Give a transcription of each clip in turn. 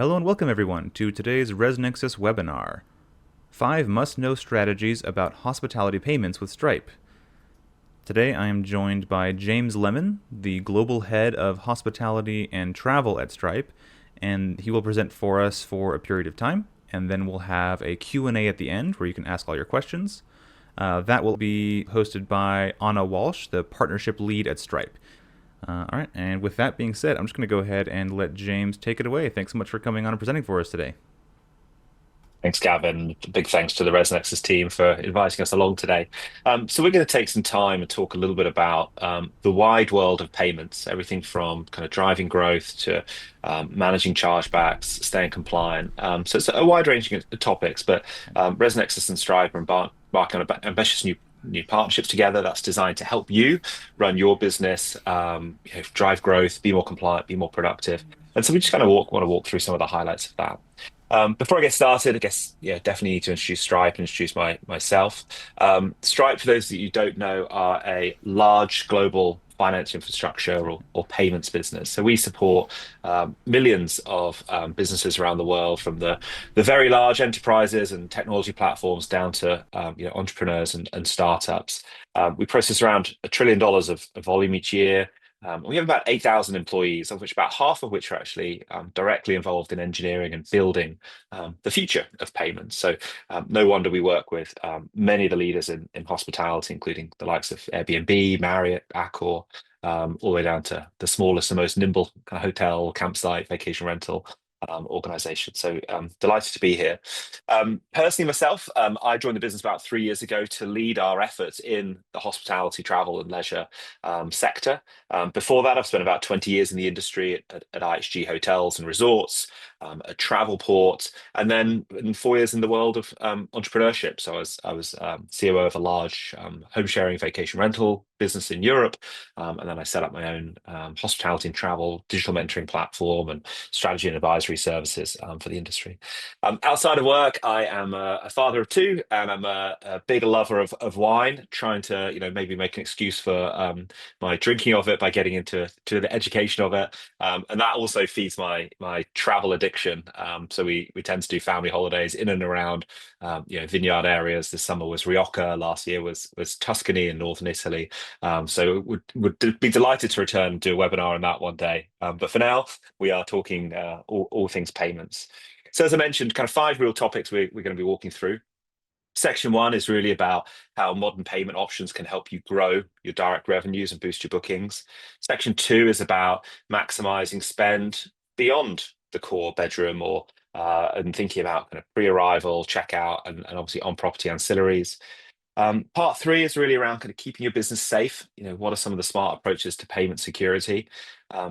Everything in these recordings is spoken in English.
Hello and welcome everyone to today's ResNexus webinar. 5 must-know strategies about hospitality payments with Stripe. Today I am joined by James Lemon, the Global Head of Hospitality and Travel at Stripe, and he will present for us for a period of time, and then we'll have a Q&A at the end where you can ask all your questions. That will be hosted by Anna Walsh, the Partnership Lead at Stripe. All right, and with that being said, I'm just going to go ahead and let James take it away. Thanks so much for coming on and presenting for us today. Thanks, Gavin. Big thanks to the ResNexus team for inviting us along today. So we're going to take some time and talk a little bit about the wide world of payments, everything from kind of driving growth to managing chargebacks, staying compliant. So it's a wide ranging of topics, but ResNexus and Stripe are embarking on ambitious new partnerships together that's designed to help you run your business, drive growth, be more compliant, be more productive. And so we just kind of want to walk through some of the highlights of that. Before I get started, I guess, definitely need to introduce Stripe and introduce myself. Stripe, for those that you don't know, are a large global finance infrastructure or payments business. So we support millions of businesses around the world, from the very large enterprises and technology platforms down to entrepreneurs and startups. We process around $1 trillion of volume each year. We have about 8,000 employees, of which about half of which are actually directly involved in engineering and building the future of payments. So no wonder we work with many of the leaders in hospitality, including the likes of Airbnb, Marriott, Accor, all the way down to the smallest and most nimble kind of hotel, campsite, vacation rental organization. So delighted to be here. Personally, myself, I joined the business about 3 years ago to lead our efforts in the hospitality, travel, and leisure sector. Before that, I've spent about 20 years in the industry at IHG Hotels and Resorts, at Travelport, and then in 4 years in the world of entrepreneurship. So I was COO of a large home sharing vacation rental business in Europe, and then I set up my own hospitality and travel digital mentoring platform and strategy and advisory services for the industry. Outside of work, I am a father of two, and I'm a big lover of wine, trying to maybe make an excuse for my drinking of it by getting into the education of it, and that also feeds my travel addiction. So we tend to do family holidays in and around vineyard areas. This summer was Rioja, last year was Tuscany in northern Italy. So would be delighted to return and do a webinar on that one day. But for now, we are talking all things payments. So as I mentioned, kind of 5 real topics we're going to be walking through. Section 1 is really about how modern payment options can help you grow your direct revenues and boost your bookings. Section 2 is about maximizing spend beyond the core bedroom and thinking about kind of pre-arrival, checkout, and obviously on-property ancillaries. Part 3 is really around kind of keeping your business safe. What are some of the smart approaches to payment security?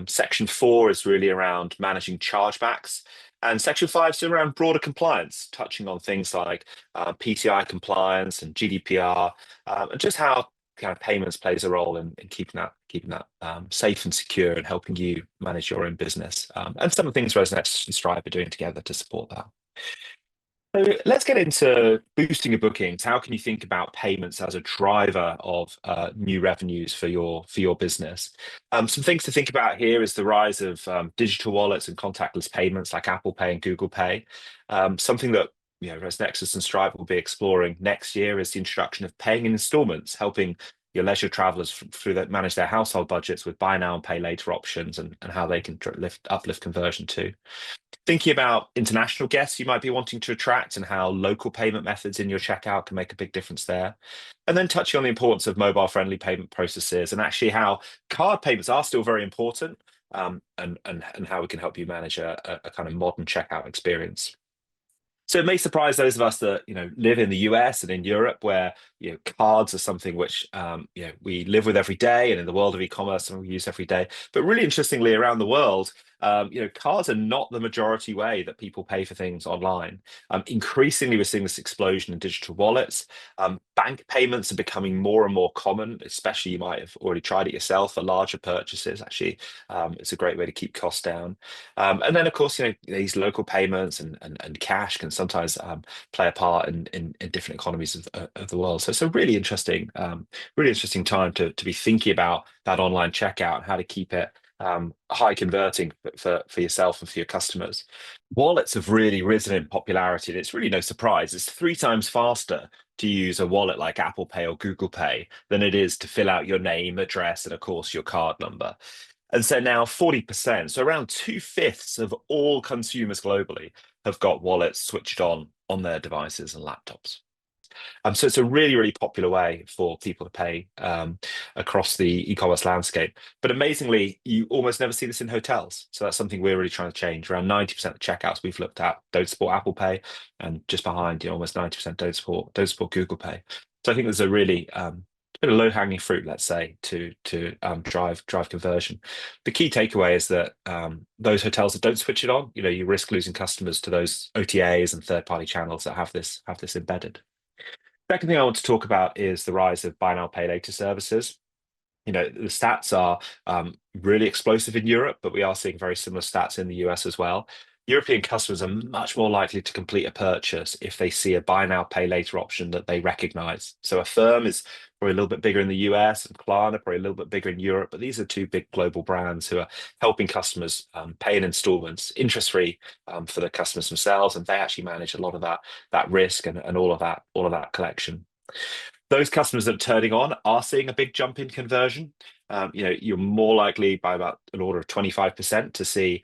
Section 4 is really around managing chargebacks. And Section 5 is around broader compliance, touching on things like PTI compliance and GDPR, and just how kind of payments plays a role in keeping that safe and secure and helping you manage your own business. And some of the things ResNexus and Stripe are doing together to support that. So let's get into boosting your bookings. How can you think about payments as a driver of new revenues for your business? Some things to think about here is the rise of digital wallets and contactless payments like Apple Pay and Google Pay. Something that ResNexus and Stripe will be exploring next year is the introduction of paying in installments, helping your leisure travelers through that manage their household budgets with buy now and pay later options, and how they can uplift conversion too. Thinking about international guests you might be wanting to attract and how local payment methods in your checkout can make a big difference there. And then touching on the importance of mobile-friendly payment processes and actually how card payments are still very important, and how we can help you manage a kind of modern checkout experience. So it may surprise those of us that live in the US and in Europe, where cards are something which we live with every day, and in the world of e-commerce, something we use every day. But really interestingly, around the world, cards are not the majority way that people pay for things online. Increasingly, we're seeing this explosion in digital wallets. Bank payments are becoming more and more common, especially you might have already tried it yourself for larger purchases. Actually, it's a great way to keep costs down. And then, of course, these local payments and cash can sometimes play a part in different economies of the world. So it's a really interesting time to be thinking about that online checkout and how to keep it high converting for yourself and for your customers. Wallets have really risen in popularity, and it's really no surprise. It's 3 times faster to use a wallet like Apple Pay or Google Pay than it is to fill out your name, address, and of course your card number. And so now 40%, so around 2/5 of all consumers globally have got wallets switched on their devices and laptops. So it's a really, really popular way for people to pay across the e-commerce landscape. But amazingly, you almost never see this in hotels. So that's something we're really trying to change. Around 90% of checkouts we've looked at don't support Apple Pay, and just behind, almost 90% don't support Google Pay. So I think there's a really bit of low-hanging fruit, let's say, to drive conversion. The key takeaway is that those hotels that don't switch it on, you risk losing customers to those OTAs and third-party channels that have this embedded. Second thing I want to talk about is the rise of buy now, pay later services. The stats are really explosive in Europe, but we are seeing very similar stats in the US as well. European customers are much more likely to complete a purchase if they see a buy now, pay later option that they recognize. So Affirm is probably a little bit bigger in the US, and Klarna probably a little bit bigger in Europe, but these are two big global brands who are helping customers pay in installments, interest-free for the customers themselves, and they actually manage a lot of that risk and all of that collection. Those customers that are turning on are seeing a big jump in conversion. You're more likely by about an order of 25% to see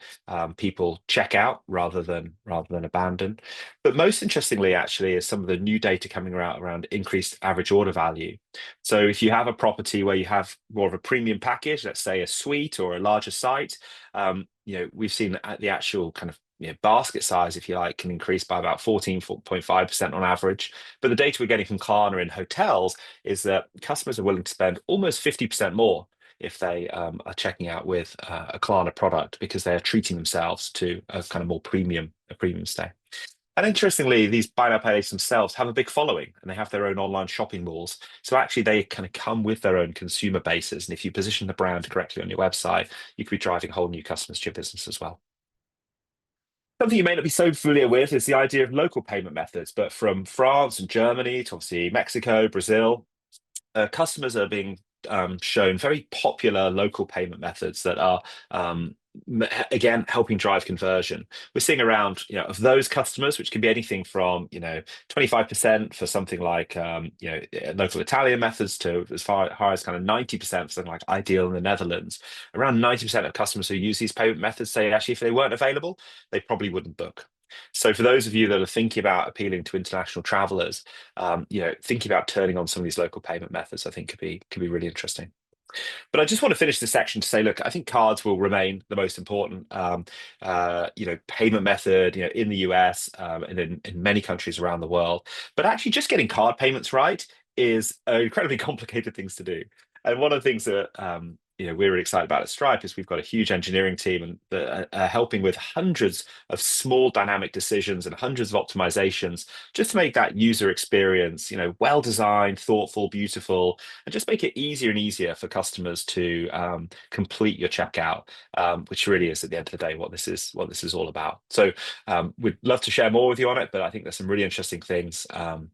people check out rather than abandon. But most interestingly, actually, is some of the new data coming around increased average order value. So if you have a property where you have more of a premium package, let's say a suite or a larger site, we've seen the actual kind of basket size, if you like, can increase by about 14.5% on average. But the data we're getting from Klarna in hotels is that customers are willing to spend almost 50% more if they are checking out with a Klarna product because they are treating themselves to a kind of more premium stay. And interestingly, these buy now pay later themselves have a big following, and they have their own online shopping malls. So actually, they kind of come with their own consumer bases. And if you position the brand correctly on your website, you could be driving whole new customers to your business as well. Something you may not be so familiar with is the idea of local payment methods, but from France and Germany to obviously Mexico, Brazil, customers are being shown very popular local payment methods that are again helping drive conversion. We're seeing around of those customers, which can be anything from 25% for something like local Italian methods to as far high as kind of 90% for something like Ideal in the Netherlands. Around 90% of customers who use these payment methods say actually if they weren't available, they probably wouldn't book. So for those of you that are thinking about appealing to international travelers, thinking about turning on some of these local payment methods, I think could be really interesting. But I just want to finish this section to say, look, I think cards will remain the most important, payment method, in the US and in many countries around the world. But actually, just getting card payments right is incredibly complicated things to do. And one of the things that we're really excited about at Stripe is we've got a huge engineering team and that are helping with hundreds of small dynamic decisions and hundreds of optimizations just to make that user experience, well designed, thoughtful, beautiful, and just make it easier and easier for customers to complete your checkout, which really is at the end of the day what this is all about. So we'd love to share more with you on it, but I think there's some really interesting things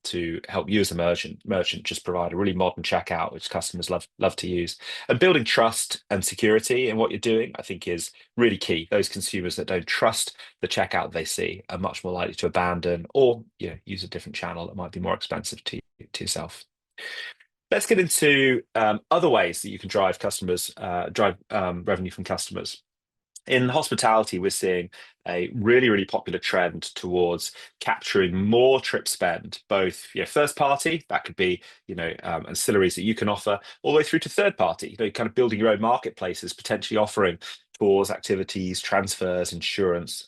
to help you as a merchant just provide a really modern checkout which customers love to use. And building trust and security in what you're doing, I think, is really key. Those consumers that don't trust the checkout they see are much more likely to abandon or use a different channel that might be more expensive to yourself. Let's get into other ways that you can drive revenue from customers. In hospitality, we're seeing a really, really popular trend towards capturing more trip spend, both first party, that could be ancillaries that you can offer, all the way through to third party, kind of building your own marketplaces, potentially offering tours, activities, transfers, insurance,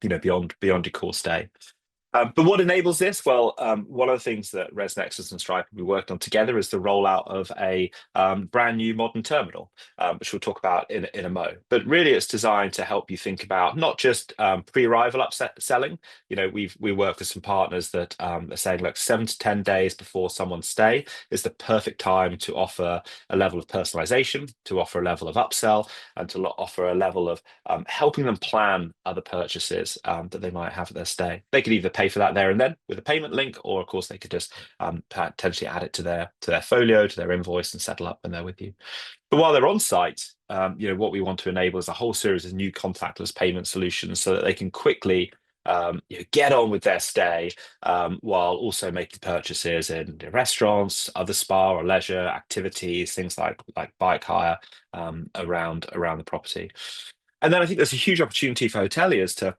beyond your core stay. But what enables this? Well, one of the things that ResNexus and Stripe will be working on together is the rollout of a brand new modern terminal, which we'll talk about in a mo. But really, it's designed to help you think about not just pre-arrival upselling. We work with some partners that are saying, look, 7 to 10 days before someone's stay is the perfect time to offer a level of personalization, to offer a level of upsell, and to offer a level of helping them plan other purchases that they might have at their stay. They could either pay pay for that there and then with a payment link, or of course they could just potentially add it to their folio, to their invoice, and settle up when they're with you. But while they're on site, what we want to enable is a whole series of new contactless payment solutions so that they can quickly get on with their stay while also making purchases in restaurants, other spa or leisure activities, things like bike hire around the property. And then I think there's a huge opportunity for hoteliers to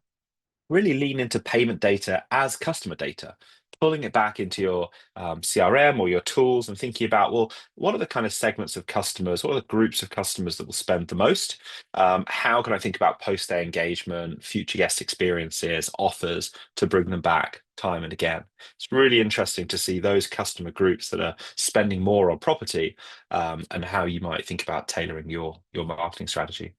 really lean into payment data as customer data, pulling it back into your CRM or your tools and thinking about, well, what are the kind of segments of customers, what are the groups of customers that will spend the most? How can I think about post-stay engagement, future guest experiences, offers to bring them back time and again? It's really interesting to see those customer groups that are spending more on property and how you might think about tailoring your marketing strategy.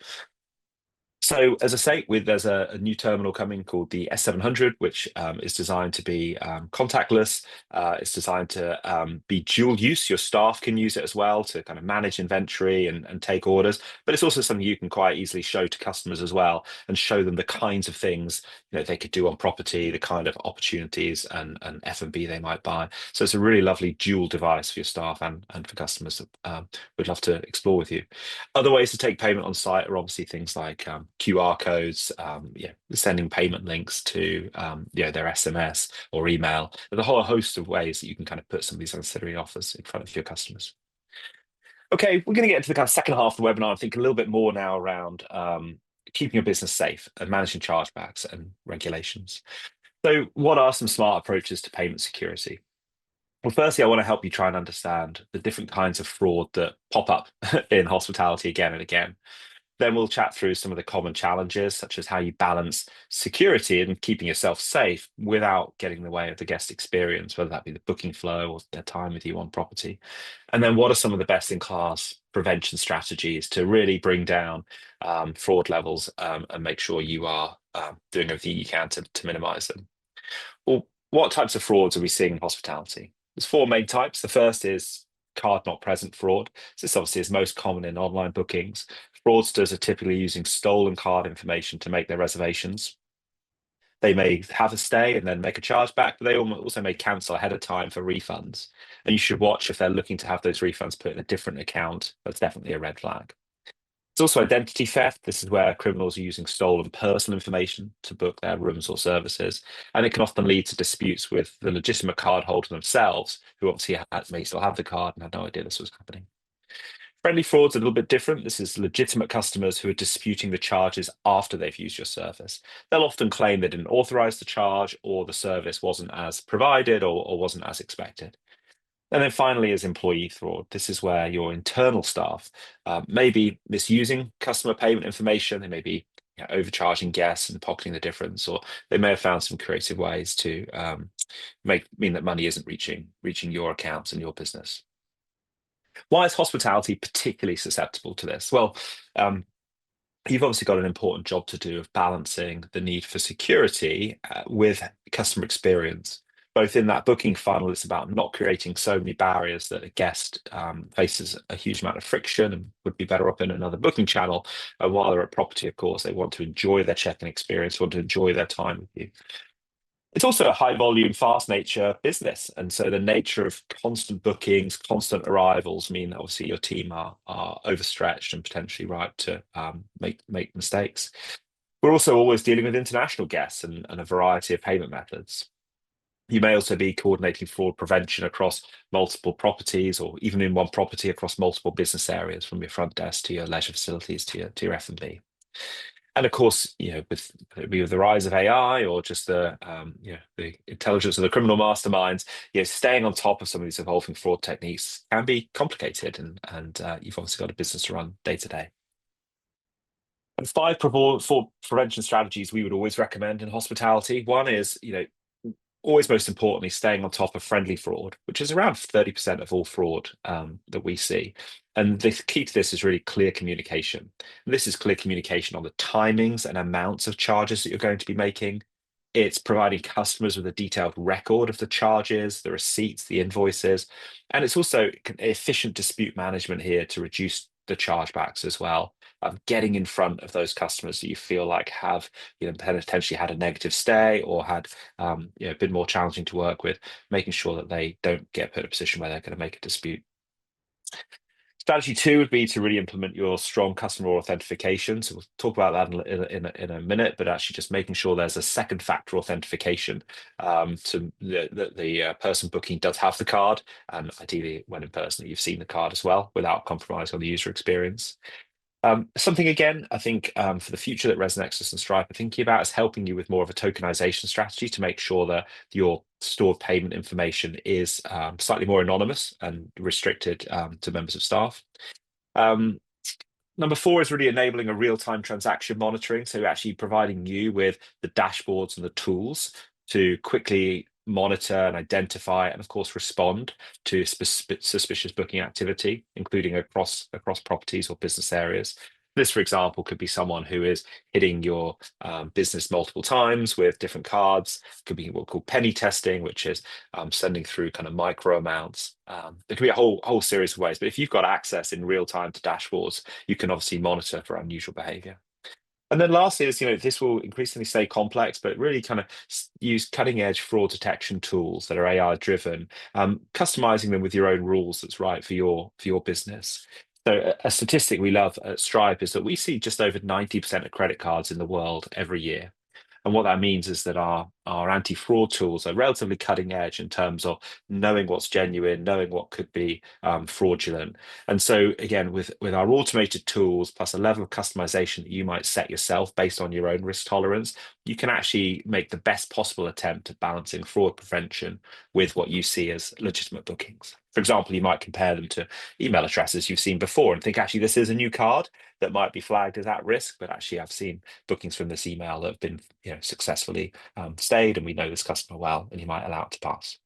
So, as I say, there's a new terminal coming called the S700, which is designed to be contactless. It's designed to be dual use. Your staff can use it as well to kind of manage inventory and take orders. But it's also something you can quite easily show to customers as well and show them the kinds of things they could do on property, the kind of opportunities and F&B they might buy. So it's a really lovely dual device for your staff and for customers that we'd love to explore with you. Other ways to take payment on site are obviously things like QR codes, sending payment links to their SMS or email. There's a whole host of ways that you can kind of put some of these ancillary offers in front of your customers. Okay, we're going to get into the kind of second half of the webinar. I think a little bit more now around keeping your business safe and managing chargebacks and regulations. So, what are some smart approaches to payment security? Well, firstly, I want to help you try and understand the different kinds of fraud that pop up in hospitality again and again. Then we'll chat through some of the common challenges, such as how you balance security and keeping yourself safe without getting in the way of the guest experience, whether that be the booking flow or their time with you on property. And then what are some of the best-in-class prevention strategies to really bring down fraud levels and make sure you are doing everything you can to minimize them? Well, what types of frauds are we seeing in hospitality? There's four main types. The first is card not present fraud. So this obviously is most common in online bookings. Fraudsters are typically using stolen card information to make their reservations. They may have a stay and then make a chargeback, but they also may cancel ahead of time for refunds. And you should watch if they're looking to have those refunds put in a different account. That's definitely a red flag. There's also identity theft. This is where criminals are using stolen personal information to book their rooms or services. And it can often lead to disputes with the legitimate card holder themselves, who obviously may still have the card and had no idea this was happening. Friendly fraud's a little bit different. This is legitimate customers who are disputing the charges after they've used your service. They'll often claim they didn't authorize the charge or the service wasn't as provided or wasn't as expected. And then finally is employee fraud. This is where your internal staff may be misusing customer payment information. They may be overcharging guests and pocketing the difference, or they may have found some creative ways to mean that money isn't reaching your accounts and your business. Why is hospitality particularly susceptible to this? Well, you've obviously got an important job to do of balancing the need for security with customer experience. Both in that booking funnel, it's about not creating so many barriers that a guest faces a huge amount of friction and would be better off in another booking channel. And while they're at property, of course, they want to enjoy their check-in experience, want to enjoy their time with you. It's also a high volume, fast nature business. And so the nature of constant bookings, constant arrivals mean obviously your team are overstretched and potentially ripe to make mistakes. We're also always dealing with international guests and a variety of payment methods. You may also be coordinating fraud prevention across multiple properties or even in one property across multiple business areas, from your front desk to your leisure facilities to your F&B. And of course, with the rise of AI or just the intelligence of the criminal masterminds, staying on top of some of these evolving fraud techniques can be complicated, and you've obviously got a business to run day to day. And 5 fraud prevention strategies we would always recommend in hospitality. One is, always most importantly, staying on top of friendly fraud, which is around 30% of all fraud that we see. And the key to this is really clear communication. And this is clear communication on the timings and amounts of charges that you're going to be making. It's providing customers with a detailed record of the charges, the receipts, the invoices. And it's also efficient dispute management here to reduce the chargebacks as well. getting in front of those customers that you feel like have, potentially had a negative stay or had, been more challenging to work with, making sure that they don't get put in a position where they're going to make a dispute. Strategy two would be to really implement your strong customer authentication. So we'll talk about that in a minute, but actually just making sure there's a second factor authentication to the person booking does have the card, and ideally when in person you've seen the card as well without compromising on the user experience. Something again, I think for the future that ResNexus and Stripe are thinking about is helping you with more of a tokenization strategy to make sure that your stored payment information is slightly more anonymous and restricted to members of staff. Number four is really enabling a real-time transaction monitoring. So actually providing you with the dashboards and the tools to quickly monitor and identify and of course respond to suspicious booking activity, including across properties or business areas. This, for example, could be someone who is hitting your business multiple times with different cards. It could be what we call penny testing, which is sending through kind of micro amounts. There could be a whole series of ways, but if you've got access in real time to dashboards, you can obviously monitor for unusual behavior. And then lastly is, this will increasingly stay complex, but really kind of use cutting edge fraud detection tools that are AI driven, customizing them with your own rules that's right for your business. So a statistic we love at Stripe is that we see just over 90% of credit cards in the world every year. And what that means is that our anti-fraud tools are relatively cutting edge in terms of knowing what's genuine, knowing what could be fraudulent. And so again, with our automated tools plus a level of customization that you might set yourself based on your own risk tolerance, you can actually make the best possible attempt at balancing fraud prevention with what you see as legitimate bookings. For example, you might compare them to email addresses you've seen before and think, actually, this is a new card that might be flagged as at risk, but actually I've seen bookings from this email that have been successfully stayed, and we know this customer well, and you might allow it to pass.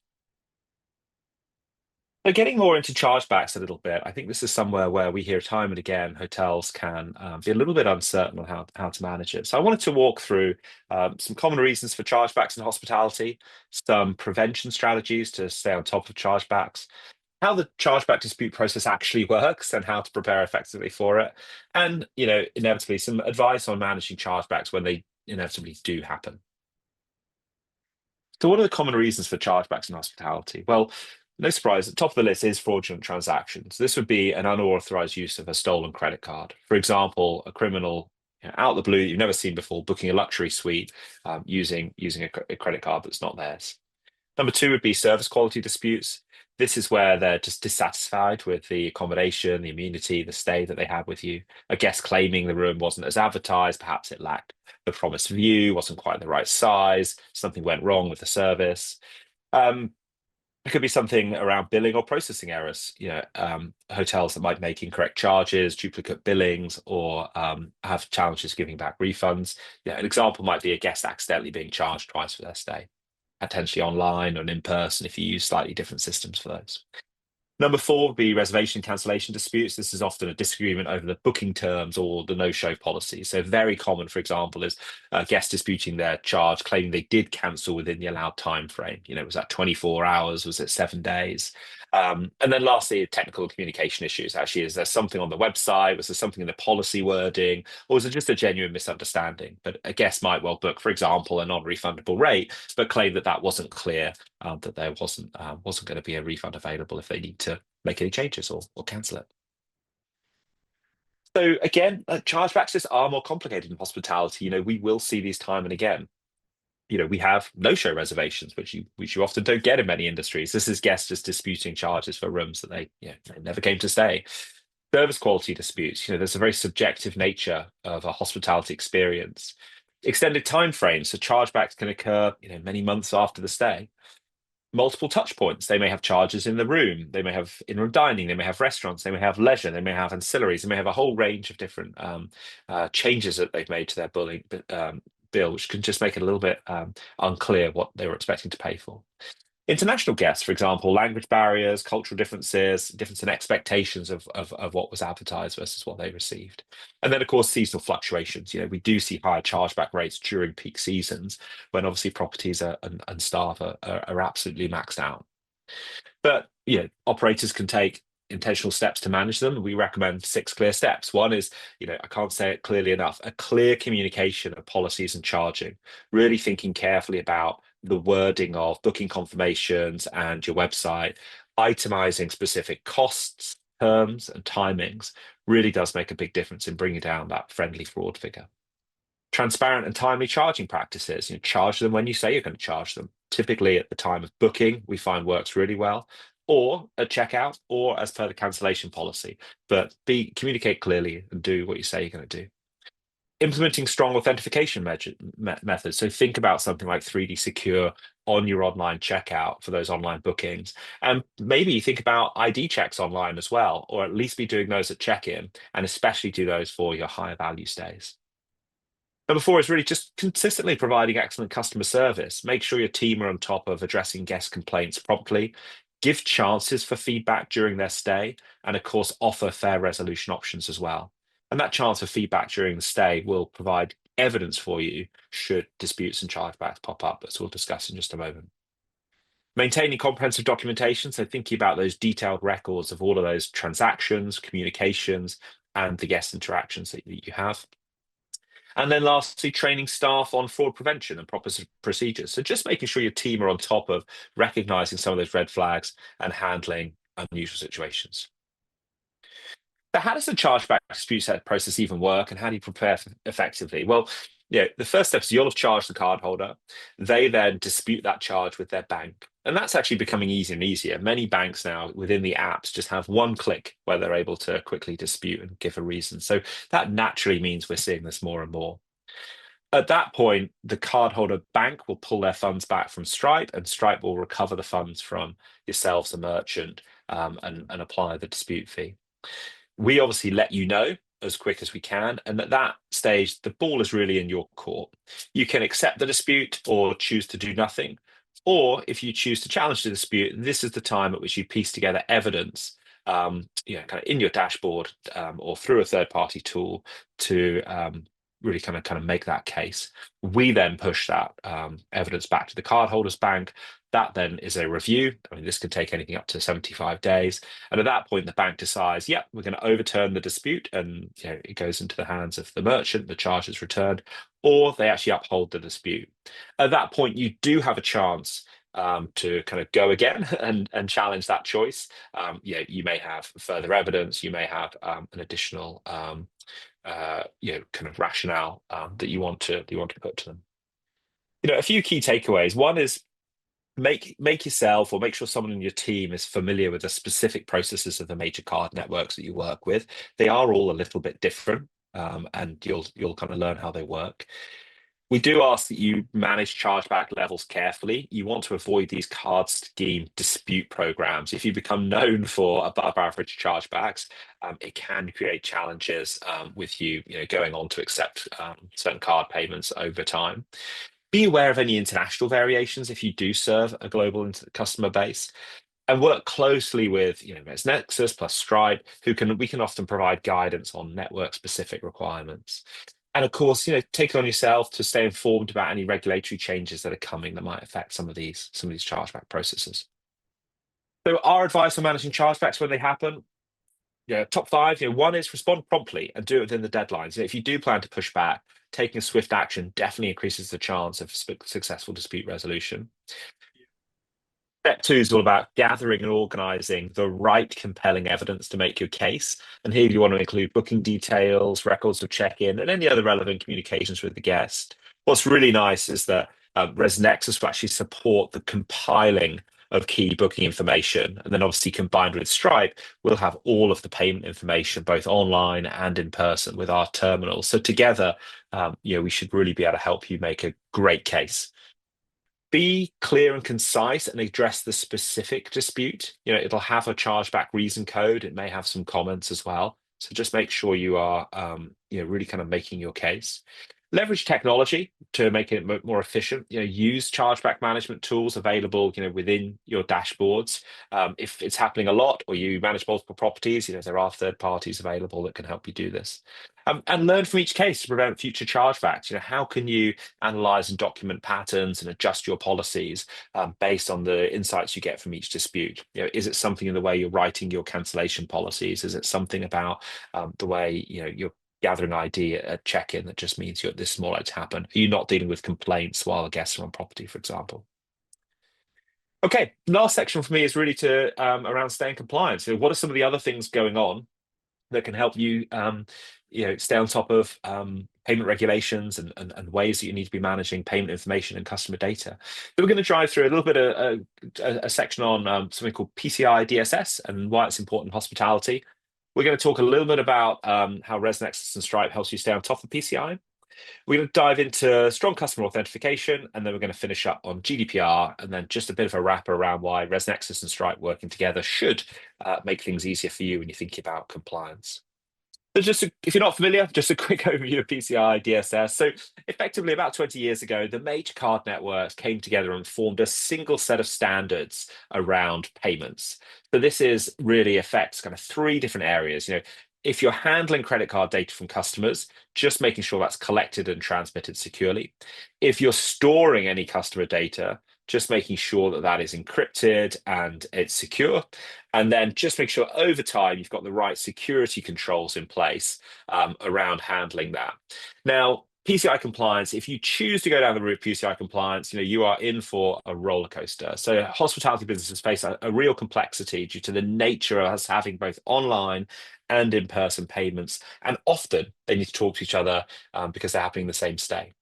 So getting more into chargebacks a little bit, I think this is somewhere where we hear time and again hotels can be a little bit uncertain on how to manage it. So I wanted to walk through some common reasons for chargebacks in hospitality, some prevention strategies to stay on top of chargebacks, how the chargeback dispute process actually works and how to prepare effectively for it, and inevitably some advice on managing chargebacks when they inevitably do happen. So what are the common reasons for chargebacks in hospitality? Well, no surprise, at the top of the list is fraudulent transactions. This would be an unauthorized use of a stolen credit card. For example, a criminal out of the blue you've never seen before booking a luxury suite using a credit card that's not theirs. Number two would be service quality disputes. This is where they're just dissatisfied with the accommodation, the amenity, the stay that they had with you. A guest claiming the room wasn't as advertised, perhaps it lacked the promised view, wasn't quite the right size, something went wrong with the service. It could be something around billing or processing errors. Hotels that might make incorrect charges, duplicate billings, or have challenges giving back refunds. An example might be a guest accidentally being charged twice for their stay, potentially online or in person if you use slightly different systems for those. Number four would be reservation cancellation disputes. This is often a disagreement over the booking terms or the no-show policy. So very common, for example, is guests disputing their charge, claiming they did cancel within the allowed time frame. Was that 24 hours? Was it 7 days? And then lastly, technical communication issues. Actually, is there something on the website? Was there something in the policy wording? Or was it just a genuine misunderstanding? But a guest might well book, for example, a non-refundable rate, but claim that wasn't clear, that there wasn't going to be a refund available if they need to make any changes or cancel it. So again, chargebacks are more complicated in hospitality. We will see these time and again. We have no-show reservations, which you often don't get in many industries. This is guests just disputing charges for rooms that they never came to stay. Service quality disputes. There's a very subjective nature of a hospitality experience. Extended time frames, so chargebacks can occur, many months after the stay. Multiple touch points. They may have charges in the room. They may have in-room dining. They may have restaurants. They may have leisure. They may have ancillaries. They may have a whole range of different changes that they've made to their bill, which can just make it a little bit unclear what they were expecting to pay for. International guests, for example, language barriers, cultural difference in expectations of what was advertised versus what they received. And then, of course, seasonal fluctuations. We do see higher chargeback rates during peak seasons when obviously properties and staff are absolutely maxed out. But operators can take intentional steps to manage them. We recommend 6 clear steps. One is, I can't say it clearly enough, a clear communication of policies and charging, really thinking carefully about the wording of booking confirmations and your website, itemizing specific costs, terms, and timings really does make a big difference in bringing down that friendly fraud figure. Transparent and timely charging practices. Charge them when you say you're going to charge them. Typically at the time of booking, we find works really well, or at checkout, or as per the cancellation policy. But communicate clearly and do what you say you're going to do. Implementing strong authentication methods. So think about something like 3D Secure on your online checkout for those online bookings. And maybe you think about ID checks online as well, or at least be doing those at check-in, and especially do those for your higher value stays. Number 4 is really just consistently providing excellent customer service. Make sure your team are on top of addressing guest complaints promptly, give chances for feedback during their stay, and of course, offer fair resolution options as well. And that chance for feedback during the stay will provide evidence for you should disputes and chargebacks pop up, as we'll discuss in just a moment. Maintaining comprehensive documentation, so thinking about those detailed records of all of those transactions, communications, and the guest interactions that you have. And then lastly, training staff on fraud prevention and proper procedures. So just making sure your team are on top of recognizing some of those red flags and handling unusual situations. So how does the chargeback dispute set process even work, and how do you prepare effectively? Well, the first step is you'll have charged the cardholder. They then dispute that charge with their bank. And that's actually becoming easier and easier. Many banks now within the apps just have one click where they're able to quickly dispute and give a reason. So that naturally means we're seeing this more and more. At that point, the cardholder bank will pull their funds back from Stripe, and Stripe will recover the funds from yourselves, the merchant, and apply the dispute fee. We obviously let you know as quick as we can, and at that stage, the ball is really in your court. You can accept the dispute or choose to do nothing, or if you choose to challenge the dispute, this is the time at which you piece together evidence, kind of in your dashboard or through a third-party tool to really kind of make that case. We then push that evidence back to the cardholder's bank. That then is a review. I mean, this could take anything up to 75 days. And at that point, the bank decides, yeah, we're going to overturn the dispute, and it goes into the hands of the merchant, the charge is returned, or they actually uphold the dispute. At that point, you do have a chance to kind of go again and challenge that choice. You may have further evidence, you may have an additional kind of rationale that you want to put to them. A few key takeaways. One is make yourself, or make sure someone in your team is familiar with the specific processes of the major card networks that you work with. They are all a little bit different, and you'll kind of learn how they work. We do ask that you manage chargeback levels carefully. You want to avoid these card scheme dispute programs. If you become known for above average chargebacks, it can create challenges with you going on to accept certain card payments over time. Be aware of any international variations if you do serve a global customer base, and work closely with ResNexus plus Stripe, we can often provide guidance on network specific requirements. And of course, take it on yourself to stay informed about any regulatory changes that are coming that might affect some of these chargeback processes. So our advice on managing chargebacks when they happen, top 5, one is respond promptly and do it within the deadlines. If you do plan to push back, taking a swift action definitely increases the chance of successful dispute resolution. Step 2 is all about gathering and organizing the right compelling evidence to make your case. And here you want to include booking details, records of check-in, and any other relevant communications with the guest. What's really nice is that ResNexus will actually support the compiling of key booking information. And then obviously combined with Stripe, we'll have all of the payment information, both online and in person with our terminal. So together, we should really be able to help you make a great case. Be clear and concise and address the specific dispute. It'll have a chargeback reason code. It may have some comments as well. So just make sure you are, really kind of making your case. Leverage technology to make it more efficient. Use chargeback management tools available, within your dashboards. If it's happening a lot, or you manage multiple properties, there are third parties available that can help you do this. And learn from each case to prevent future chargebacks. How can you analyze and document patterns and adjust your policies based on the insights you get from each dispute? Is it something in the way you're writing your cancellation policies? Is it something about the way you're gathering ID at check-in that just means this is more likely to happen? Are you not dealing with complaints while the guests are on property, for example? Okay, last section for me is really to around staying compliant. So, what are some of the other things going on that can help you, stay on top of payment regulations and ways that you need to be managing payment information and customer data? So, we're going to drive through a little bit of a section on something called PCI DSS and why it's important in hospitality. We're going to talk a little bit about how ResNexus and Stripe helps you stay on top of PCI. We're going to dive into strong customer authentication, and then we're going to finish up on GDPR, and then just a bit of a wrap around why ResNexus and Stripe working together should make things easier for you when you're thinking about compliance. So if you're not familiar, just a quick overview of PCI DSS. So effectively, about 20 years ago, the major card networks came together and formed a single set of standards around payments. So this really affects kind of three different areas. If you're handling credit card data from customers, just making sure that's collected and transmitted securely. If you're storing any customer data, just making sure that that is encrypted and it's secure. And then just make sure over time you've got the right security controls in place around handling that. Now, PCI compliance, if you choose to go down the route of PCI compliance, you are in for a roller coaster. So hospitality businesses face a real complexity due to the nature of us having both online and in-person payments. And often they need to talk to each other because they're happening the same day.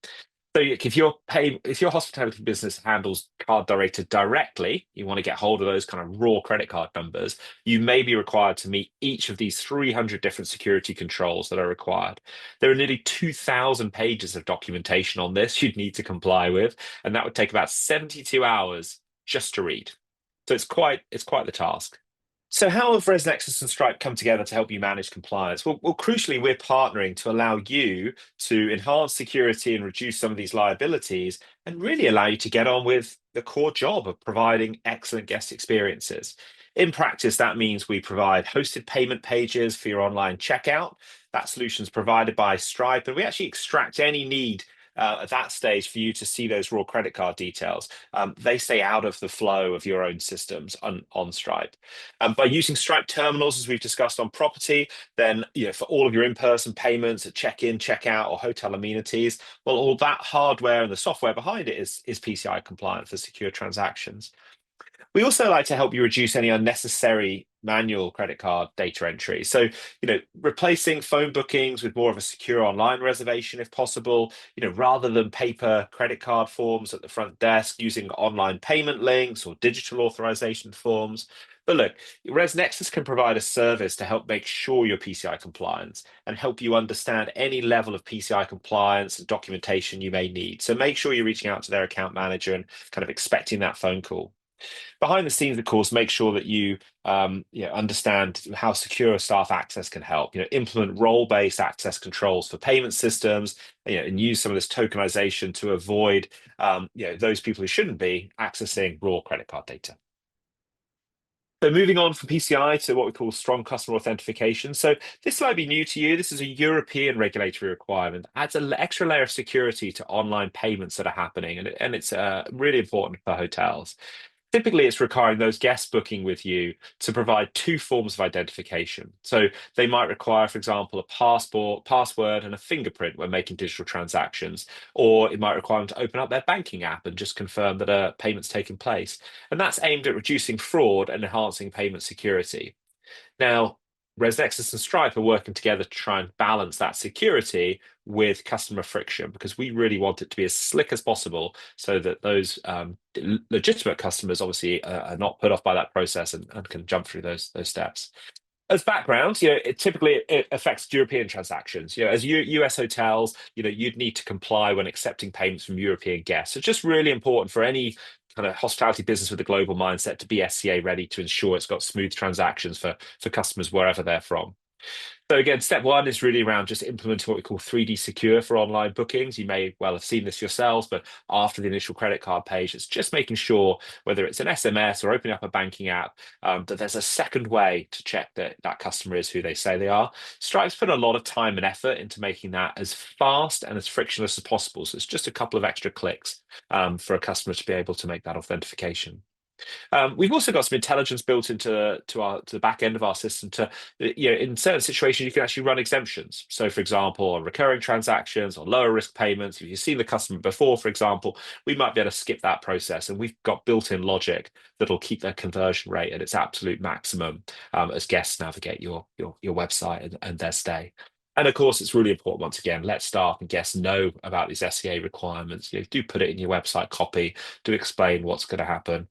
So if your hospitality business handles card data directly, you want to get hold of those kind of raw credit card numbers, you may be required to meet each of these 300 different security controls that are required. There are nearly 2,000 pages of documentation on this you'd need to comply with, and that would take about 72 hours just to read. So it's quite the task. So how have ResNexus and Stripe come together to help you manage compliance? Well, crucially, we're partnering to allow you to enhance security and reduce some of these liabilities and really allow you to get on with the core job of providing excellent guest experiences. In practice, that means we provide hosted payment pages for your online checkout. That solution is provided by Stripe, and we actually extract any need at that stage for you to see those raw credit card details. They stay out of the flow of your own systems on Stripe. By using Stripe terminals, as we've discussed on property, then for all of your in-person payments at check-in, check-out, or hotel amenities, well, all that hardware and the software behind it is PCI compliant for secure transactions. We also like to help you reduce any unnecessary manual credit card data entry. So, replacing phone bookings with more of a secure online reservation if possible, rather than paper credit card forms at the front desk, using online payment links or digital authorization forms. But look, ResNexus can provide a service to help make sure you're PCI compliant and help you understand any level of PCI compliance and documentation you may need. So make sure you're reaching out to their account manager and kind of expecting that phone call. Behind the scenes, of course, make sure that you understand how secure staff access can help. Implement role-based access controls for payment systems, and use some of this tokenization to avoid those people who shouldn't be accessing raw credit card data. So moving on from PCI to what we call strong customer authentication. So this might be new to you. This is a European regulatory requirement. Adds an extra layer of security to online payments that are happening, and it's really important for hotels. Typically, it's requiring those guests booking with you to provide two forms of identification. So they might require, for example, a passport, password, and a fingerprint when making digital transactions, or it might require them to open up their banking app and just confirm that a payment's taken place. And that's aimed at reducing fraud and enhancing payment security. Now, ResNexus and Stripe are working together to try and balance that security with customer friction, because we really want it to be as slick as possible so that those legitimate customers obviously are not put off by that process and can jump through those steps. As background, it typically affects European transactions. As US hotels, you'd need to comply when accepting payments from European guests. So it's just really important for any kind of hospitality business with a global mindset to be SCA ready to ensure it's got smooth transactions for customers wherever they're from. So again, step one is really around just implementing what we call 3D secure for online bookings. You may well have seen this yourselves, but after the initial credit card page, it's just making sure whether it's an SMS or opening up a banking app, that there's a second way to check that that customer is who they say they are. Stripe's put a lot of time and effort into making that as fast and as frictionless as possible. So it's just a couple of extra clicks for a customer to be able to make that authentication. We've also got some intelligence built into to the back end of our system to, in certain situations, you can actually run exemptions. So, for example, on recurring transactions or lower risk payments, if you've seen the customer before, for example, we might be able to skip that process. And we've got built-in logic that'll keep their conversion rate at its absolute maximum as guests navigate your website and their stay. And of course, it's really important, once again, let staff and guests know about these SEA requirements. Do put it in your website copy, do explain what's going to happen,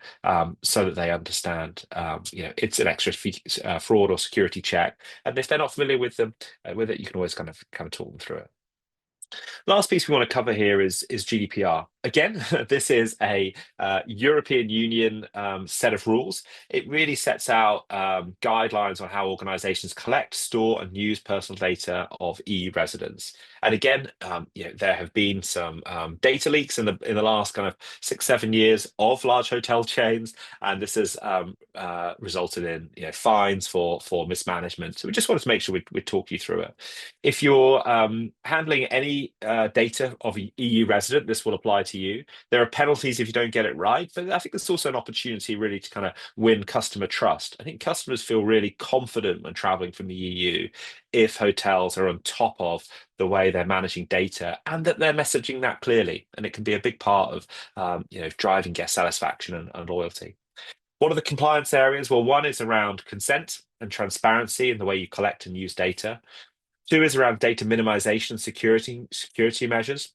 so that they understand, it's an extra fraud or security check. And if they're not familiar with it, you can always kind of talk them through it. Last piece we want to cover here is GDPR. Again, this is a European Union set of rules. It really sets out guidelines on how organizations collect, store, and use personal data of EU residents. And again, there have been some data leaks in the last kind of 6-7 years of large hotel chains, and this has resulted in fines for mismanagement. So we just wanted to make sure we talk you through it. If you're handling any data of an EU resident, this will apply to you. There are penalties if you don't get it right, but I think it's also an opportunity really to kind of win customer trust. I think customers feel really confident when traveling from the EU if hotels are on top of the way they're managing data and that they're messaging that clearly. And it can be a big part of driving guest satisfaction and loyalty. What are the compliance areas? Well, one is around consent and transparency in the way you collect and use data. Two is around data minimization, security measures.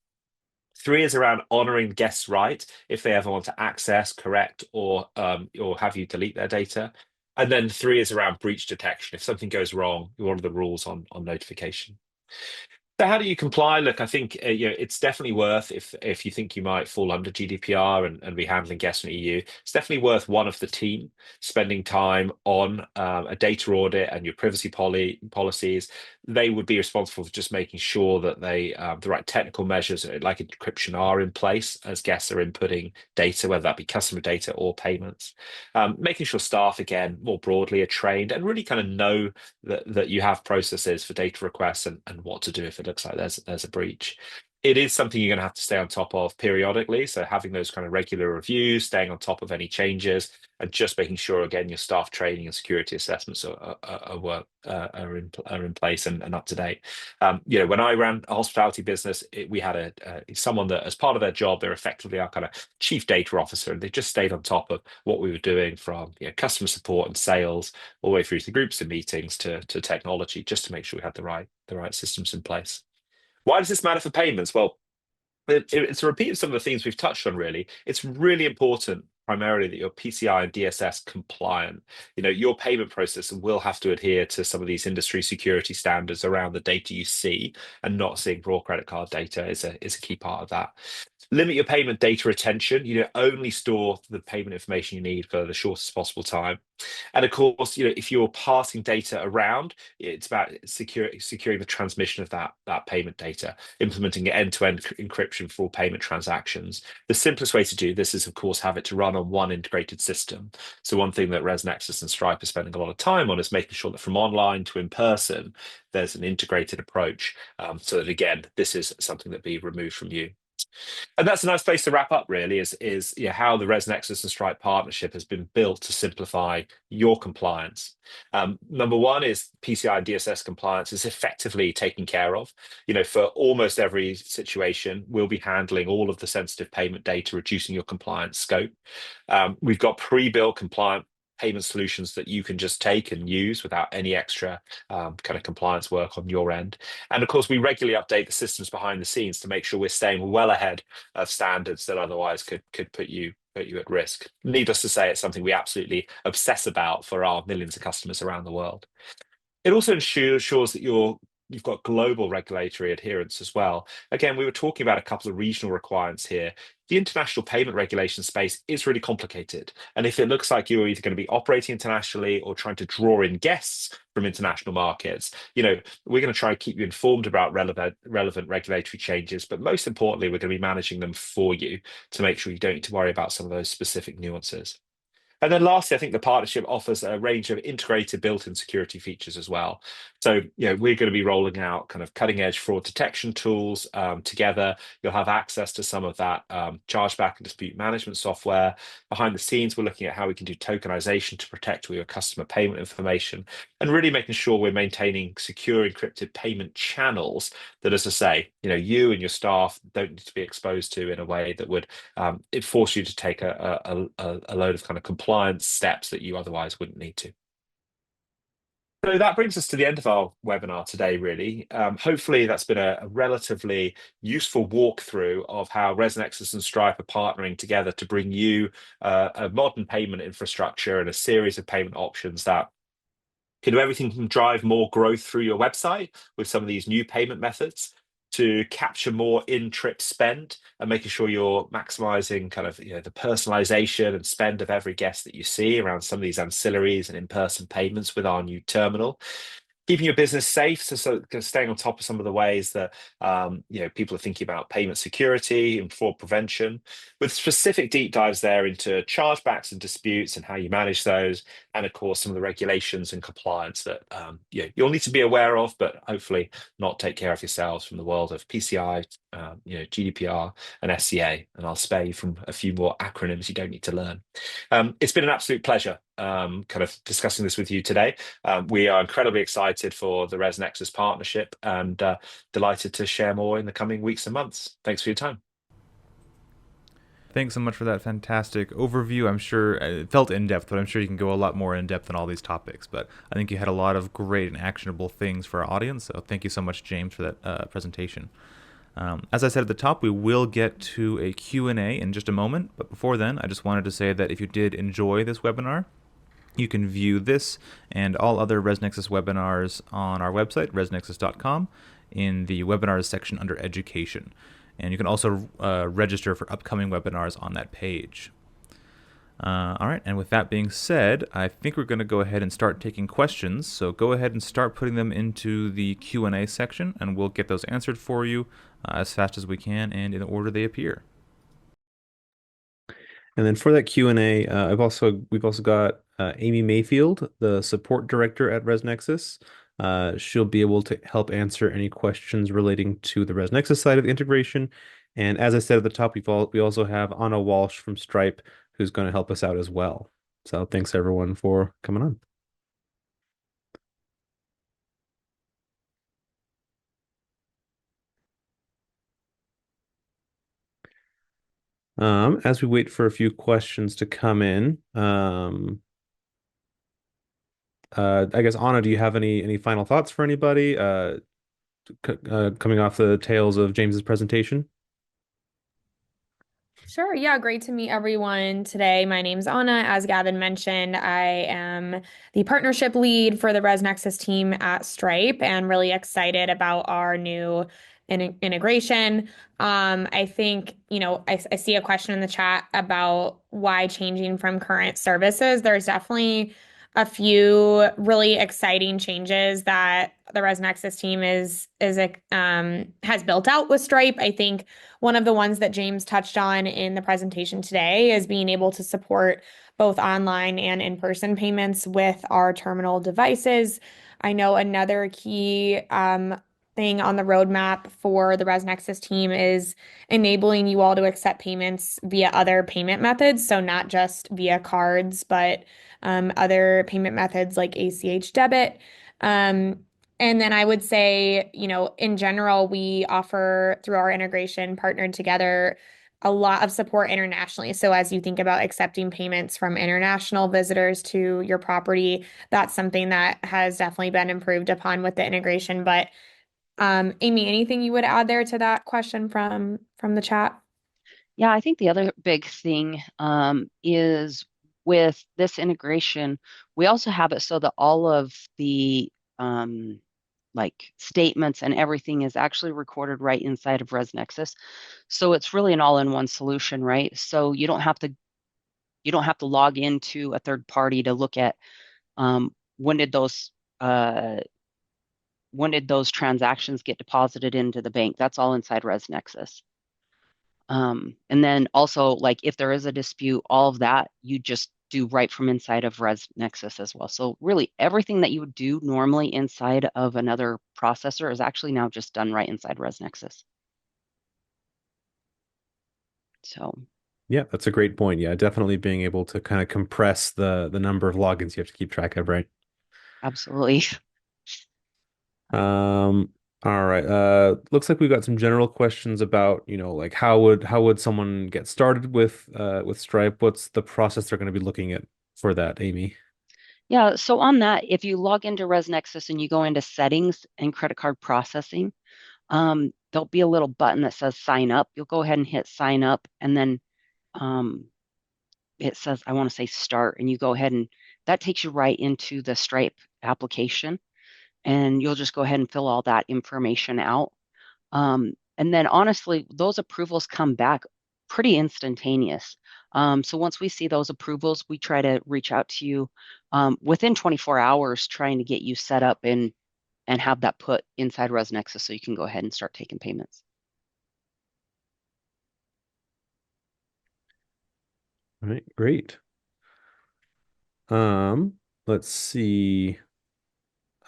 Three is around honoring guests' right if they ever want to access, correct, or have you delete their data. And then three is around breach detection. If something goes wrong, what are the rules on notification? So how do you comply? Look, I think it's definitely worth, if you think you might fall under GDPR and be handling guests in the EU, it's definitely worth one of the team spending time on a data audit and your privacy policies. They would be responsible for just making sure that the right technical measures like encryption are in place as guests are inputting data, whether that be customer data or payments. Making sure staff, again, more broadly, are trained and really kind of know that you have processes for data requests and what to do if it looks like there's a breach. It is something you're going to have to stay on top of periodically. So having those kind of regular reviews, staying on top of any changes, and just making sure, again, your staff training and security assessments are in place and up to date. When I ran a hospitality business, we had someone that, as part of their job, they're effectively our kind of chief data officer, and they just stayed on top of what we were doing from customer support and sales all the way through to groups and meetings to technology, just to make sure we had the right systems in place. Why does this matter for payments? Well, it's a repeat of some of the themes we've touched on, really. It's really important primarily that you're PCI and DSS compliant. Your payment process will have to adhere to some of these industry security standards around the data you see, and not seeing raw credit card data is a key part of that. Limit your payment data retention. Only store the payment information you need for the shortest possible time. And of course, if you're passing data around, it's about securing the transmission of that payment data, implementing end-to-end encryption for all payment transactions. The simplest way to do this is, of course, have it to run on one integrated system. So one thing that ResNexus and Stripe are spending a lot of time on is making sure that from online to in person, there's an integrated approach, so that, again, this is something that be removed from you. And that's a nice place to wrap up, really, is how the ResNexus and Stripe partnership has been built to simplify your compliance. Number one is PCI and DSS compliance is effectively taken care of. For almost every situation, we'll be handling all of the sensitive payment data, reducing your compliance scope. We've got pre-built compliant payment solutions that you can just take and use without any extra kind of compliance work on your end. And of course, we regularly update the systems behind the scenes to make sure we're staying well ahead of standards that otherwise could put you at risk. Needless to say, it's something we absolutely obsess about for our millions of customers around the world. It also ensures that you've got global regulatory adherence as well. Again, we were talking about a couple of regional requirements here. the international payment regulation space is really complicated. And if it looks like you're either going to be operating internationally or trying to draw in guests from international markets, we're going to try and keep you informed about relevant regulatory changes, but most importantly, we're going to be managing them for you to make sure you don't need to worry about some of those specific nuances. And then lastly, I think the partnership offers a range of integrated built-in security features as well. So, we're going to be rolling out kind of cutting-edge fraud detection tools together. You'll have access to some of that chargeback and dispute management software. Behind the scenes, we're looking at how we can do tokenization to protect all your customer payment information and really making sure we're maintaining secure encrypted payment channels that, as I say, you and your staff don't need to be exposed to in a way that would it force you to take a load of kind of compliance steps that you otherwise wouldn't need to. So that brings us to the end of our webinar today, really. Hopefully that's been a relatively useful walkthrough of how ResNexus and Stripe are partnering together to bring you a modern payment infrastructure and a series of payment options that can do everything from drive more growth through your website with some of these new payment methods to capture more in-trip spend and making sure you're maximizing kind of the personalization and spend of every guest that you see around some of these ancillaries and in-person payments with our new terminal. Keeping your business safe, so staying on top of some of the ways that people are thinking about payment security and fraud prevention, with specific deep dives there into chargebacks and disputes and how you manage those, and of course some of the regulations and compliance that you'll need to be aware of, but hopefully not take care of yourselves from the world of PCI, GDPR, and SCA. And I'll spare you from a few more acronyms you don't need to learn. It's been an absolute pleasure kind of discussing this with you today. We are incredibly excited for the ResNexus partnership and delighted to share more in the coming weeks and months. Thanks for your time. Thanks so much for that fantastic overview. I'm sure it felt in depth, but I'm sure you can go a lot more in depth on all these topics. But I think you had a lot of great and actionable things for our audience. So thank you so much, James, for that presentation. As I said at the top, we will get to a Q&A in just a moment. But before then, I just wanted to say that if you did enjoy this webinar, you can view this and all other ResNexus webinars on our website, resnexus.com, in the webinars section under education. And you can also register for upcoming webinars on that page. All right, and with that being said, I think we're going to go ahead and start taking questions. So go ahead and start putting them into the Q&A section, and we'll get those answered for you as fast as we can and in the order they appear. And then for that Q&A, we've also got Amy Mayfield, the support director at ResNexus. She'll be able to help answer any questions relating to the ResNexus side of the integration. And as I said at the top, we also have Anna Walsh from Stripe, who's going to help us out as well. So thanks everyone for coming on. As we wait for a few questions to come in, I guess, Anna, do you have any final thoughts for anybody coming off the tails of James's presentation? Sure. Yeah, great to meet everyone today. My name's Anna. As Gavin mentioned, I am the partnership lead for the ResNexus team at Stripe and really excited about our new integration. I think, I see a question in the chat about why changing from current services. There's definitely a few really exciting changes that the ResNexus team has built out with Stripe. I think one of the ones that James touched on in the presentation today is being able to support both online and in-person payments with our terminal devices. I know another key thing on the roadmap for the ResNexus team is enabling you all to accept payments via other payment methods. So not just via cards, but other payment methods like ACH debit. And then I would say, in general, we offer through our integration partnered together a lot of support internationally. So as you think about accepting payments from international visitors to your property, that's something that has definitely been improved upon with the integration. But Amy, anything you would add there to that question from the chat? Yeah, I think the other big thing is with this integration, we also have it so that all of the like statements and everything is actually recorded right inside of ResNexus. So it's really an all-in-one solution, right? So you don't have to log into a third party to look at um, when did those uh, transactions get deposited into the bank. That's all inside ResNexus. And then also, like, if there is a dispute, all of that you just do right from inside of ResNexus as well. So really everything that you would do normally inside of another processor is actually now just done right inside ResNexus. So Yeah, that's a great point. Yeah, definitely being able to kind of compress the number of logins you have to keep track of, right? absolutely. Um, all right. Looks like we've got some general questions about, like how would someone get started with Stripe? What's the process they're going to be looking at for that, Amy? Yeah, so on that, if you log into ResNexus and you go into settings and credit card processing, there'll be a little button that says sign up. You'll go ahead and hit sign up, and then um, it says, I want to say start, and you go ahead and that takes you right into the Stripe application, and you'll just go ahead and fill all that information out. And then honestly, those approvals come back pretty instantaneous. So once we see those approvals, we try to reach out to you within 24 hours, trying to get you set up and have that put inside ResNexus so you can go ahead and start taking payments. All right, great. Let's see.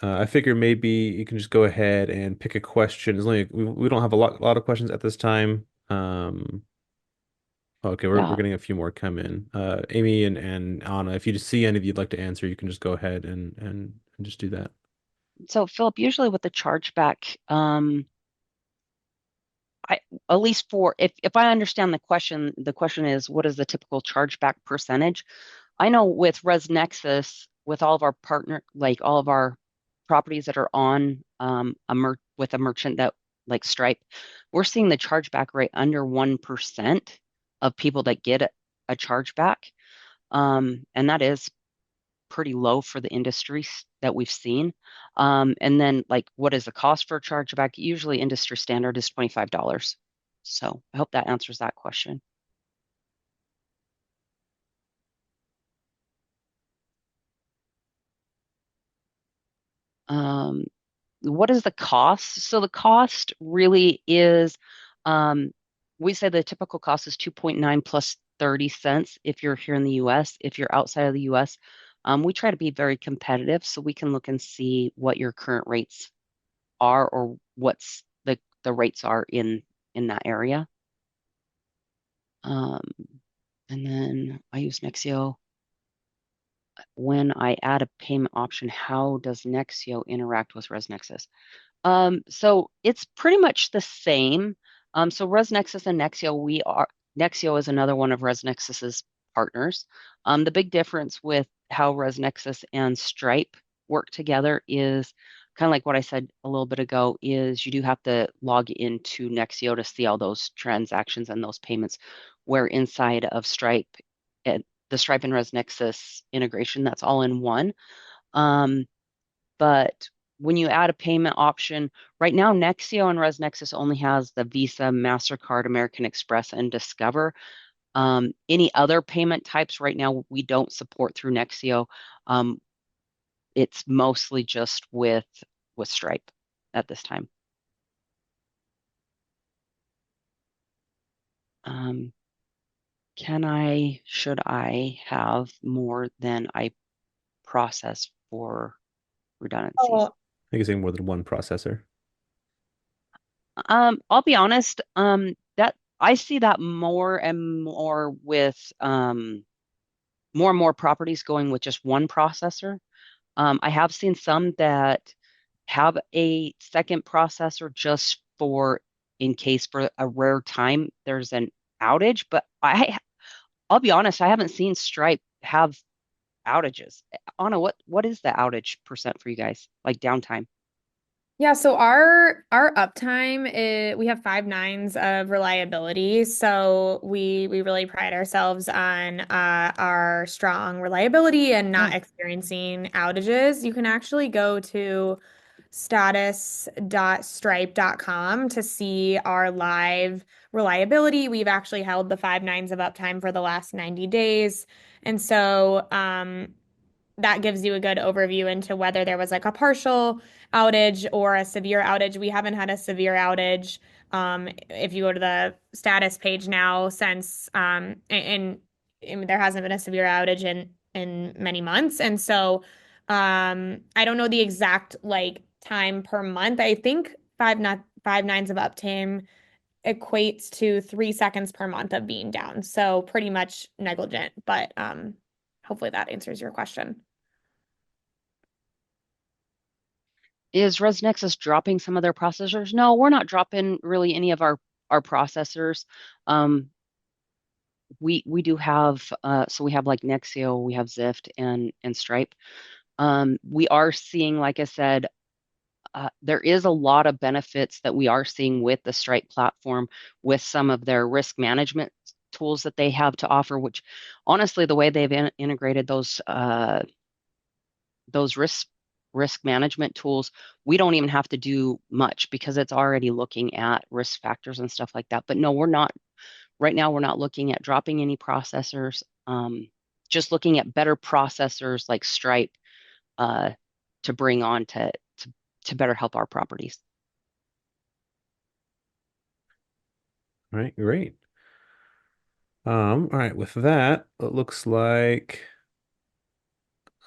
I figure maybe you can just go ahead and pick a question. There's only we don't have a lot of questions at this time. Okay, we're Yeah. getting a few more come in. Amy and Anna, if you just see any that you'd like to answer, you can just go ahead and just do that. So Philip, usually with the chargeback, I at least for if I understand the question is what is the typical chargeback percentage? I know with ResNexus, with all of our partner, like all of our properties that are on with a merchant that like Stripe, we're seeing the chargeback rate under 1% of people that get a chargeback. And that is pretty low for the industry that we've seen. And then like what is the cost for a chargeback? Usually industry standard is $25. So I hope that answers that question. Um, what is the cost? So the cost really is, we say the typical cost is 2.9 plus 30 cents if you're here in the US. If you're outside of the US, we try to be very competitive so we can look and see what your current rates are or what's the rates are in that area. Um, and then I use Nexio. When I add a payment option, how does Nexio interact with ResNexus? So it's pretty much the same. So ResNexus and Nexio is another one of ResNexus's partners. The big difference with how ResNexus and Stripe work together is kind of like what I said a little bit ago, is you do have to log into Nexio to see all those transactions and those payments, where inside of Stripe, the Stripe and ResNexus integration, that's all in one. But when you add a payment option, right now, Nexio and ResNexus only has the Visa, MasterCard, American Express, and Discover. Any other payment types right now we don't support through Nexio. It's mostly just with Stripe at this time. Should I have more than I process for redundancies? Oh, I think it's saying more than one processor. I'll be honest, that I see that more and more with more and more properties going with just one processor. I have seen some that have a second processor just for in case for a rare time there's an outage, but I'll be honest, I haven't seen Stripe have outages. Anna, what is the outage percent for you guys? Like downtime? yeah, so our uptime is we have 5 nines of reliability. So we really pride ourselves on our strong reliability and not Yeah. experiencing outages. You can actually go to status.stripe.com to see our live reliability. We've actually held the 5 nines of uptime for the last 90 days. And so that gives you a good overview into whether there was like a partial outage or a severe outage. We haven't had a severe outage. If you go to the status page now, since and there hasn't been a severe outage in many months, and so I don't know the exact like time per month. I think 5 nines of uptime equates to 3 seconds per month of being down, so pretty much negligent. But hopefully that answers your question. Is ResNexus dropping some of their processors? No, we're not dropping really any of our processors. We do have so we have like Nexio, we have Zift and Stripe. We are seeing, like I said, there is a lot of benefits that we are seeing with the Stripe platform with some of their risk management tools that they have to offer, which honestly, the way they've integrated those risk management tools, we don't even have to do much because it's already looking at risk factors and stuff like that. But no, we're not. Right now, we're not looking at dropping any processors, just looking at better processors like Stripe to bring on to better help our properties. All right, great. All right, with that, it looks like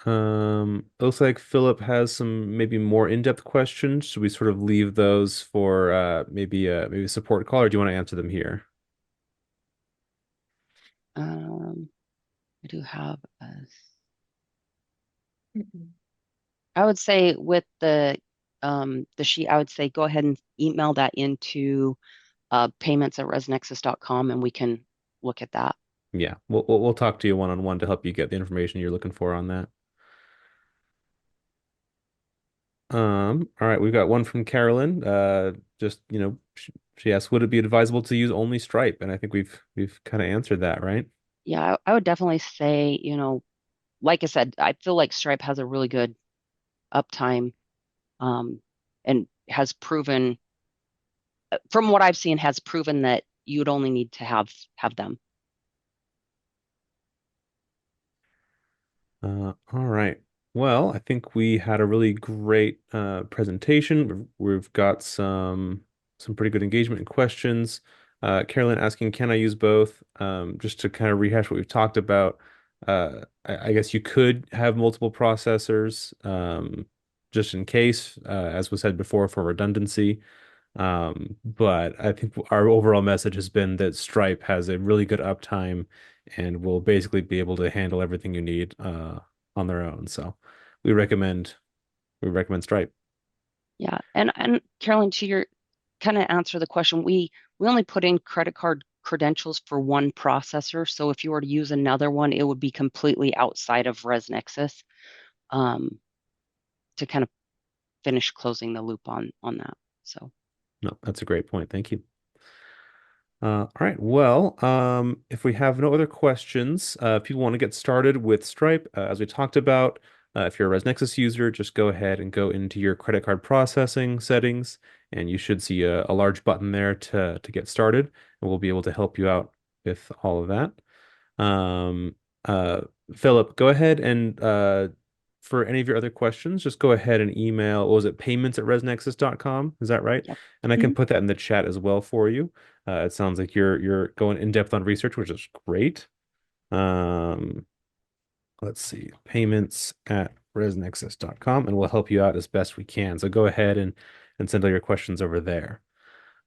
Philip has some maybe more in-depth questions. Should we sort of leave those for maybe a support call, or do you want to answer them here? I do have I would say with the sheet, I would say go ahead and email that into payments@resnexus.com and we can look at that. Yeah, we'll talk to you one-on-one to help you get the information you're looking for on that. All right, we've got one from Carolyn. Just, she asked, would it be advisable to use only Stripe? And I think we've kind of answered that, right? Yeah, I would definitely say, like I said, I feel like Stripe has a really good uptime, and has proven, from what I've seen, has proven that you'd only need to have them. All right. Well, I think we had a really great presentation. We've got some pretty good engagement and questions. Carolyn asking, can I use both? Just to kind of rehash what we've talked about. I guess you could have multiple processors, just in case, as was said before, for redundancy. But I think our overall message has been that Stripe has a really good uptime and will basically be able to handle everything you need on their own. So we recommend Stripe. Yeah, and Carolyn, to your kind of answer the question, we only put in credit card credentials for one processor. So if you were to use another one, it would be completely outside of ResNexus, to kind of finish closing the loop on that. So No, that's a great point. Thank you. All right. Well, if we have no other questions, if people want to get started with Stripe, as we talked about, if you're a ResNexus user, just go ahead and go into your credit card processing settings, and you should see a large button there to get started, and we'll be able to help you out with all of that. Philip, go ahead and for any of your other questions, just go ahead and email, what was it, payments@resnexus.com? Is that right? yep. And I can put that in the chat as well for you. It sounds like you're going in depth on research, which is great. Let's see, payments@resnexus.com, and we'll help you out as best we can. So go ahead and send all your questions over there.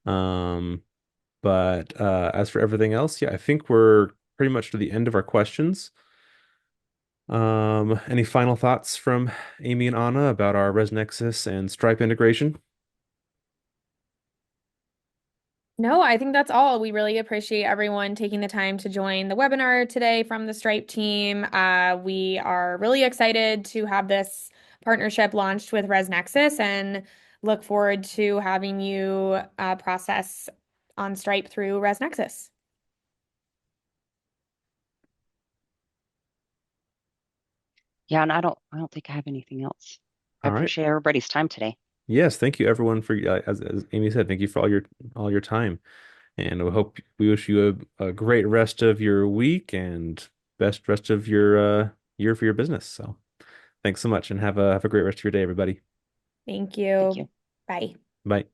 But as for everything else, yeah, I think we're pretty much to the end of our questions. Any final thoughts from Amy and Anna about our ResNexus and Stripe integration? No, I think that's all. We really appreciate everyone taking the time to join the webinar today from the Stripe team. We are really excited to have this partnership launched with ResNexus and look forward to having you process on Stripe through ResNexus. Yeah, and I don't think I have anything else. I All right. appreciate everybody's time today. Yes, thank you everyone for as Amy said, thank you for all your time. And we wish you a great rest of your week and best rest of your year for your business. So thanks so much and have a great rest of your day, everybody. Thank Thank you. you. Bye. Bye.